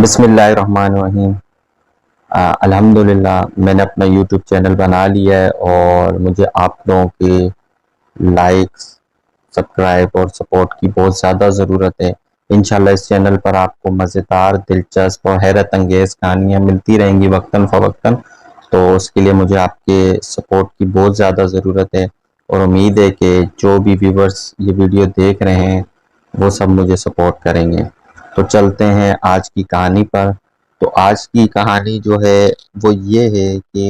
بسم اللہ الرحمن الرحیم۔ الحمدللہ میں نے اپنا یوٹیوب چینل بنا لیا ہے اور مجھے آپ لوگوں کے لائکس، سبسکرائب اور سپورٹ کی بہت زیادہ ضرورت ہے۔ انشاءاللہ اس چینل پر آپ کو مزیدار، دلچسپ اور حیرت انگیز کہانیاں ملتی رہیں گی وقتاً فوقتاً، تو اس کے لیے مجھے آپ کے سپورٹ کی بہت زیادہ ضرورت ہے، اور امید ہے کہ جو بھی ویورز یہ ویڈیو دیکھ رہے ہیں وہ سب مجھے سپورٹ کریں گے۔ تو چلتے ہیں آج کی کہانی پر۔ تو آج کی کہانی جو ہے وہ یہ ہے کہ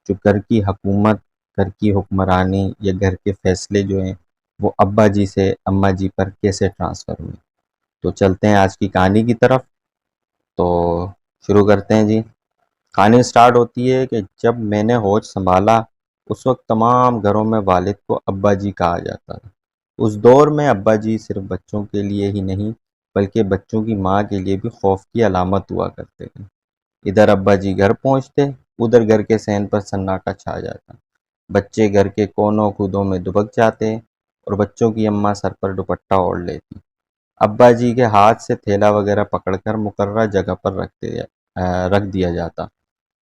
جو گھر کی حکومت، گھر کی حکمرانی یا گھر کے فیصلے جو ہیں وہ ابا جی سے اماں جی پر کیسے ٹرانسفر ہوئے۔ تو چلتے ہیں آج کی کہانی کی طرف۔ تو شروع کرتے ہیں جی۔ کہانی سٹارٹ ہوتی ہے کہ جب میں نے ہوش سنبھالا اس وقت تمام گھروں میں والد کو ابا جی کہا جاتا تھا۔ اس دور میں ابا جی صرف بچوں کے لیے ہی نہیں بلکہ بچوں کی ماں کے لیے بھی خوف کی علامت ہوا کرتے تھے۔ ادھر ابا جی گھر پہنچتے، ادھر گھر کے صحن پر سناٹا چھا جاتا۔ بچے گھر کے کونوں کودوں میں دبک جاتے اور بچوں کی اماں سر پر دوپٹہ اوڑھ لیتی۔ ابا جی کے ہاتھ سے تھیلا وغیرہ پکڑ کر مقررہ جگہ پر رکھ دیا جاتا،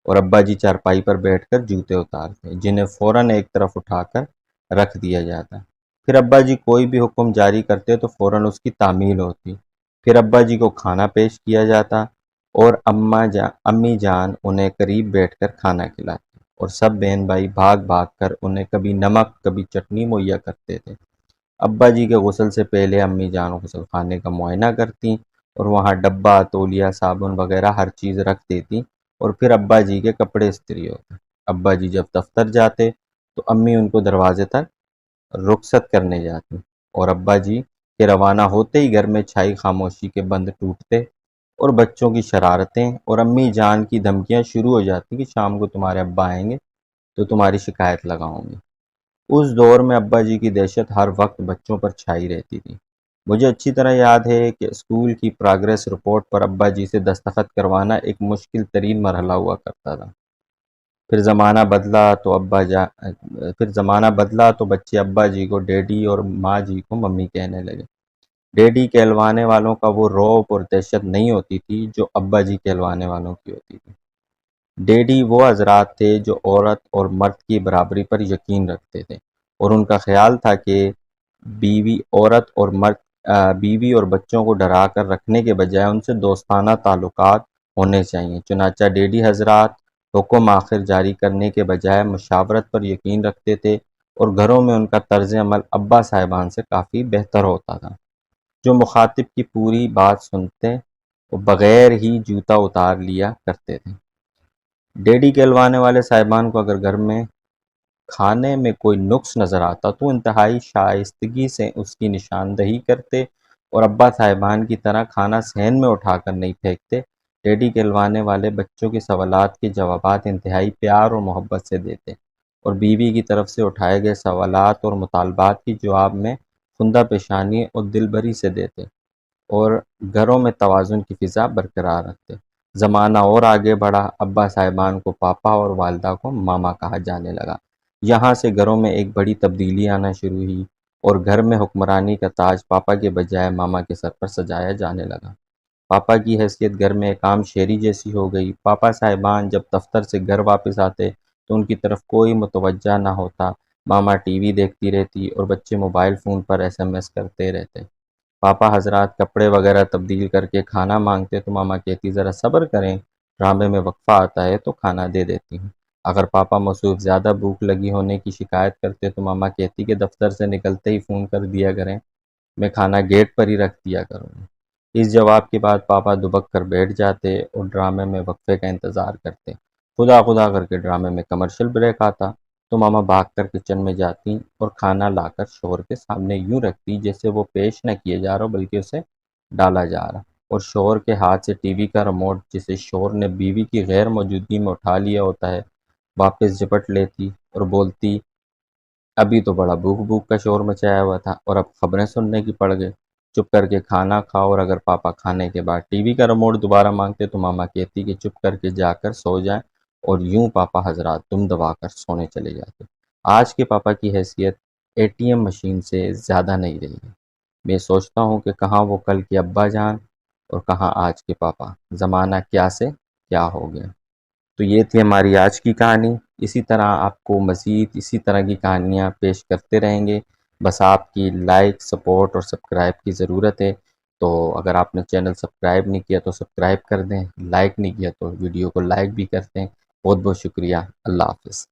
اور ابا جی چارپائی پر بیٹھ کر جوتے اتارتے جنہیں فوراً ایک طرف اٹھا کر رکھ دیا جاتا۔ پھر ابا جی کوئی بھی حکم جاری کرتے تو فوراً اس کی تعمیل ہوتی۔ پھر ابا جی کو کھانا پیش کیا جاتا اور امی جان انہیں قریب بیٹھ کر کھانا کھلاتی، اور سب بہن بھائی بھاگ بھاگ کر انہیں کبھی نمک کبھی چٹنی مہیا کرتے تھے۔ ابا جی کے غسل سے پہلے امی جان غسل خانے کا معائنہ کرتی اور وہاں ڈبہ، تولیہ، صابن وغیرہ ہر چیز رکھ دیتی، اور پھر ابا جی کے کپڑے استری ہوتے۔ ابا جی جب دفتر جاتے تو امی ان کو دروازے تک رخصت کرنے جاتی، اور ابا جی کے روانہ ہوتے ہی گھر میں چھائی خاموشی کے بند ٹوٹتے اور بچوں کی شرارتیں اور امی جان کی دھمکیاں شروع ہو جاتی کہ شام کو تمہارے ابا آئیں گے تو تمہاری شکایت لگاؤں گی۔ اس دور میں ابا جی کی دہشت ہر وقت بچوں پر چھائی رہتی تھی۔ مجھے اچھی طرح یاد ہے کہ اسکول کی پراگریس رپورٹ پر ابا جی سے دستخط کروانا ایک مشکل ترین مرحلہ ہوا کرتا تھا۔ پھر زمانہ بدلا تو بچے ابا جی کو ڈیڈی اور ماں جی کو ممی کہنے لگے۔ ڈیڈی کہلوانے والوں کا وہ رعب اور دہشت نہیں ہوتی تھی جو ابا جی کہلوانے والوں کی ہوتی تھی۔ ڈیڈی وہ حضرات تھے جو عورت اور مرد کی برابری پر یقین رکھتے تھے، اور ان کا خیال تھا کہ بیوی عورت اور مرد بیوی اور بچوں کو ڈرا کر رکھنے کے بجائے ان سے دوستانہ تعلقات ہونے چاہیے۔ چنانچہ ڈیڈی حضرات حکم آخر جاری کرنے کے بجائے مشاورت پر یقین رکھتے تھے، اور گھروں میں ان کا طرز عمل ابا صاحبان سے کافی بہتر ہوتا تھا، جو مخاطب کی پوری بات سنتے اور بغیر ہی جوتا اتار لیا کرتے تھے۔ ڈیڈی کہلوانے والے صاحبان کو اگر گھر میں کھانے میں کوئی نقص نظر آتا تو انتہائی شائستگی سے اس کی نشاندہی کرتے، اور ابا صاحبان کی طرح کھانا صحن میں اٹھا کر نہیں پھینکتے۔ ڈیڈی کہلوانے والے بچوں کے سوالات کے جوابات انتہائی پیار اور محبت سے دیتے، اور بیوی کی طرف سے اٹھائے گئے سوالات اور مطالبات کی جواب میں خندہ پیشانی اور دل بری سے دیتے، اور گھروں میں توازن کی فضا برقرار رکھتے۔ زمانہ اور آگے بڑھا، ابا صاحبان کو پاپا اور والدہ کو ماما کہا جانے لگا۔ یہاں سے گھروں میں ایک بڑی تبدیلی آنا شروع ہوئی، اور گھر میں حکمرانی کا تاج پاپا کے بجائے ماما کے سر پر سجایا جانے لگا۔ پاپا کی حیثیت گھر میں ایک عام شہری جیسی ہو گئی۔ پاپا صاحبان جب دفتر سے گھر واپس آتے تو ان کی طرف کوئی متوجہ نہ ہوتا۔ ماما ٹی وی دیکھتی رہتی اور بچے موبائل فون پر ایس ایم ایس کرتے رہتے۔ پاپا حضرات کپڑے وغیرہ تبدیل کر کے کھانا مانگتے تو ماما کہتی ذرا صبر کریں، ڈرامے میں وقفہ آتا ہے تو کھانا دے دیتی ہوں۔ اگر پاپا مصروف زیادہ بھوک لگی ہونے کی شکایت کرتے تو ماما کہتی کہ دفتر سے نکلتے ہی فون کر دیا کریں، میں کھانا گیٹ پر ہی رکھ دیا کروں گی۔ اس جواب کے بعد پاپا دبک کر بیٹھ جاتے اور ڈرامے میں وقفے کا انتظار کرتے۔ خدا خدا کر کے ڈرامے میں کمرشل بریک آتا تو ماما بھاگ کر کچن میں جاتی اور کھانا لا کر شوہر کے سامنے یوں رکھتی جیسے وہ پیش نہ کیے جا رہا بلکہ اسے ڈالا جا رہا، اور شوہر کے ہاتھ سے ٹی وی کا ریموٹ جسے شوہر نے بیوی کی غیر موجودگی میں اٹھا لیا ہوتا ہے واپس جپٹ لیتی اور بولتی ابھی تو بڑا بھوک بھوک کا شور مچایا ہوا تھا اور اب خبریں سننے کی پڑ گئی، چپ کر کے کھانا کھاؤ۔ اور اگر پاپا کھانے کے بعد ٹی وی کا ریموٹ دوبارہ مانگتے تو ماما کہتی کہ چپ کر کے جا کر سو جائیں، اور یوں پاپا حضرات دم دبا کر سونے چلے جاتے۔ آج کے پاپا کی حیثیت اے ٹی ایم مشین سے زیادہ نہیں رہی ہے۔ میں سوچتا ہوں کہ کہاں وہ کل کے ابا جان اور کہاں آج کے پاپا، زمانہ کیا سے کیا ہو گیا۔ تو یہ تھی ہماری آج کی کہانی۔ اسی طرح آپ کو مزید اسی طرح کی کہانیاں پیش کرتے رہیں گے، بس آپ کی لائک، سپورٹ اور سبسکرائب کی ضرورت ہے۔ تو اگر آپ نے چینل سبسکرائب نہیں کیا تو سبسکرائب کر دیں، لائک نہیں کیا تو ویڈیو کو لائک بھی کر دیں۔ بہت بہت شکریہ، اللہ حافظ۔